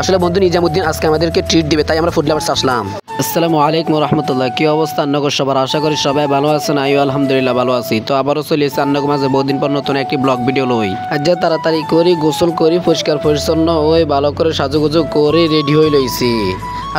আসলে বন্ধু নিজামুদ্দিন আজকে আমাদেরকে ট্রিট দিবে, তাই আমরা ফুড লাভার্স আসলাম। আসসালামু আলাইকুম রহমতুল্লাহ। কি অবস্থা আন্নগর সবার? আশা করি সবাই ভালো আছেন। আমিও আলহামদুলিল্লাহ ভালো আছি। তো আবারও চলে এসেছি আন্নগর মাঝে বহুদিন পর নতুন একটি ব্লগ ভিডিও লই। আজ তাড়াতাড়ি করি, গোসল করি, পরিষ্কার পরিচ্ছন্ন হয়ে ভালো করে সাজুগুজু করে রেডি হয়ে লইছি।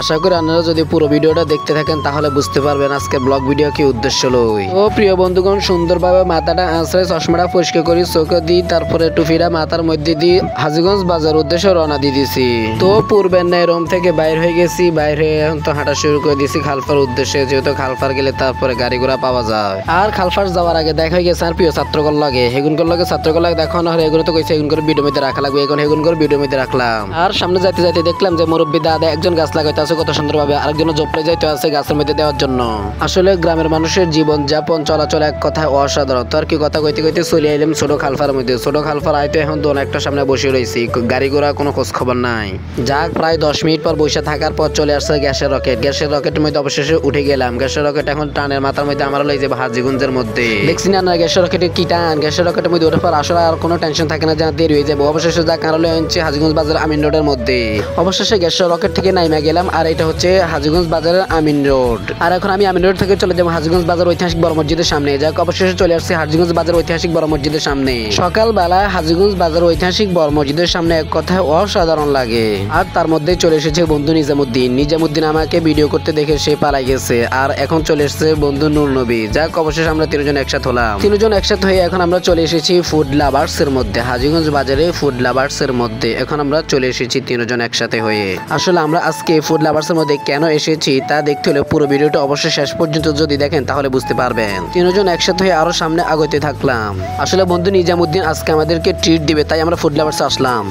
আশা করি আপনারা যদি পুরো ভিডিওটা দেখতে থাকেন তাহলে বুঝতে পারবেন আজকে ব্লগ ভিডিও কি উদ্দেশ্য লই। ও প্রিয় বন্ধুগণ, সুন্দরভাবে মাথাটা আঁচড়ে চশমাটা পরিষ্কার করি, চোখে দিই, তারপরে টুপিটা মাথার মধ্যে দিই হাজীগঞ্জ বাজার উদ্দেশ্যে রওনা দিয়ে দিছি। তো পূর্বের ন্যায় রুম থেকে বাইর হয়ে গেছি, বাইরে এখন তো হাঁটা শুরু করে দিয়েছি খালফার উদ্দেশ্যে, যেহেতু খালফার গেলে তারপরে গাড়ি ঘোড়া পাওয়া যায়। আর খালফার যাওয়ার আগে দেখা হয়ে গেছে আর প্রিয় ছাত্রকল লাগে, হেগুনকর লাগে ছাত্রকল লাগে দেখানো হয়। এগুলো তো কইছে হেগুন করে ভিডিও মধ্যে রাখা লাগবে, এখন হেগুন করে ভিডিও মধ্যে রাখলাম। আর সামনে যাইতে যাইতে দেখলাম যে মুরব্বী দাদা একজন গাছ লাগাইতে আছে কত সুন্দরভাবে, আরেকজন জপড়ে যাইতে আছে গাছের মধ্যে দেওয়ার জন্য। আসলে গ্রামের মানুষের জীবন যাপন চলাচল এক কথায় অসাধারণ। তো আর কি কথা কইতে কইতে চলে আইলাম ছোট খালফার মধ্যে। ছোট খালফার আইতে এখন দোন একটা সামনে বসে রয়েছি, গাড়ি ঘোড়া কোনো খোঁজ খবর নাই। যাক প্রায় 10 মিনিট পর বসে থাকার পর চলে আসছে গ্যাসের রকেট। গ্যাসের রকেটের মধ্যে অবশেষে উঠে গেলাম। গ্যাসের রকেট এখন টানের মাথার মধ্যে আমার লই যাবে হাজীগঞ্জের মধ্যে। দেখছি না গ্যাসের রকেটের কি টান। গ্যাসের রকেটের মধ্যে ওঠার পর আসলে আর কোনো টেনশন থাকে না যে দেরি হয়ে যাবে। অবশেষে যা কারণে হচ্ছে হাজীগঞ্জ বাজার আমিন রোডের মধ্যে। অবশেষে গ্যাসের রকেট থেকে নাইমা গেলাম, আর এটা হচ্ছে হাজীগঞ্জ বাজারের আমিন রোড। আর এখন আমি আমিন রোড থেকে চলে যাবো হাজীগঞ্জ বাজার ঐতিহাসিক বড় মসজিদের সামনে। যাক অবশেষে চলে আসছে হাজীগঞ্জ বাজার ঐতিহাসিক বড় মসজিদের সামনে। সকালবেলা হাজীগঞ্জ বাজার ঐতিহাসিক বড় মসজিদের সামনে এক কথায় অসাধারণ লাগে। আর তার মধ্যে চলে এসেছে বন্ধু নিজামুদ্দিন। নিজামুদ্দিন আমাকে ভিডিও করতে দেখে সে পালাই গেছে। আর এখন চলে এসেছে বন্ধু নূর নবী। যাক অবশেষে আমরা তিনজন একসাথে হলাম। তিনজন একসাথে হয়ে এখন আমরা চলে এসেছি ফুড লাভার্স এর মধ্যে, হাজীগঞ্জ বাজারে ফুড লাভার্স এর মধ্যে এখন আমরা চলে এসেছি তিনজন একসাথে হয়ে। আসলে আমরা আজকে ফুড লাভার্স এর মধ্যে কেন এসেছি তা দেখতে হলে পুরো ভিডিওটা অবশ্যই শেষ পর্যন্ত যদি দেখেন তাহলে বুঝতে পারবেন। তিনজন একসাথে হয়ে আরো সামনে আগাতে থাকলাম। আসলে বন্ধু নিজামুদ্দিন আজকে আমাদেরকে ট্রিট দিবে, তাই আমরা ফুড লাভার্স আসলাম।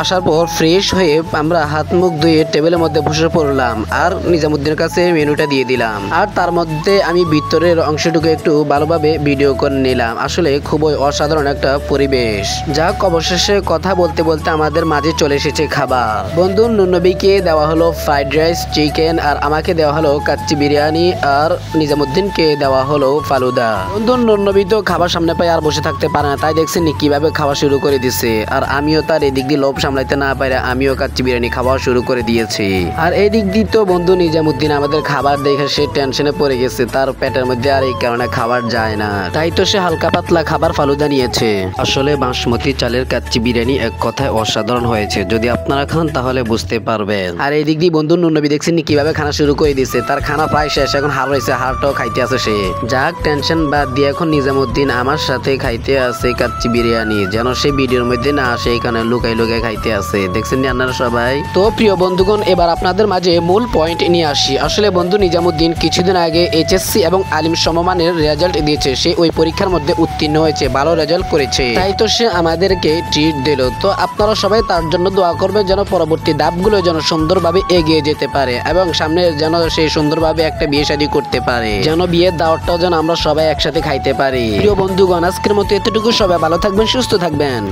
আসার পর ফ্রেশ হয়ে আমরা হাত মুখ ধুয়ে টেবিলের মধ্যে বসে পড়লাম, আর নিজামুদ্দিনের কাছে মেনুটা দিয়ে দিলাম। আর তার মধ্যে আমি ভিতরের অংশটুকু একটু ভালোভাবে ভিডিও করে নিলাম। আসলে খুবই অসাধারণ একটা পরিবেশ। যাক অবশেষে কথা বলতে বলতে আমাদের মাঝে চলে এসেছে খাবার। বন্ধু নূরনবীকে দেওয়া হলো ফ্রাইড রাইস, চিকেন, আর আমাকে দেওয়া হলো কাচ্চি বিরিয়ানি, আর নিজামুদ্দিনকে দেওয়া হলো ফালুদা। বন্ধু নূরনবী তো খাবার সামনে পাই আর বসে থাকতে পারে না, তাই দেখছেন কিভাবে খাওয়া শুরু করে দিছে। আর আমিও তার এদিক দিয়ে লোভ সামলাইতে না পারে আমিও কাচ্চি বিরিয়ানি খাওয়া শুরু করে দিয়েছি। আর এই দিক দিয়ে তো বন্ধু নিজামুদ্দিন আমাদের খাবার দেখে সে টেনশনে পড়ে গেছে, তার পেটের মধ্যে আর এই কারণে খাবার যায় না, তাই তো সে হালকা পাতলা খাবার ফালুদা নিয়েছে। আসলে বাসমতি চালের কাচ্চি বিরিয়ানি এক কথায় অসাধারণ হয়েছে, যদি আপনারা খান তাহলে বুঝতে পারবেন। আর এই দিক দিয়ে বন্ধু নূরনবী দেখছেন কিভাবে খানা শুরু করে দিচ্ছে। তার খানা প্রায় শেষ, এখন হার হয়েছে, হারটাও খাইতে আছে সে। যাক টেনশন বাদ দিয়ে এখন নিজামুদ্দিন আমার সাথে খাইতে আছে কাচ্চি বিরিয়ানি, যেন সে ভিডিওর মধ্যে না আসে এখানে লুকাই লুকাই খাইতে আছে। দেখছেন আপনারা সবাই। তো প্রিয় বন্ধুগণ, এবার আপনাদের মাঝে মূল পয়েন্ট নিয়ে আসি। আসলে বন্ধু নিজামুদ্দিন কিছুদিন আগে এইচএসসি এবং আলিম সমমানের রেজাল্ট দিয়েছে। সে ওই পরীক্ষার মধ্যে উত্তীর্ণ হয়েছে, ভালো রেজাল্ট করেছে, তাই তো সে আমাদেরকে ট্রিট দিল। তো আপনারা সবাই তার জন্য দোয়া করবেন যেন পরবর্তী ধাপগুলো যেন সুন্দরভাবে এগিয়ে যেতে পারে, এবং সামনে যেন সে সুন্দরভাবে একটা বিয়ে শাদী করতে পারে, যেন বিয়ের দাওয়াতটাও যেন আমরা সবাই একসাথে খাইতে পারি। প্রিয় বন্ধুগণ, আজকের মতো এতটুকু। সবাই ভালো থাকবেন, সুস্থ থাকবেন।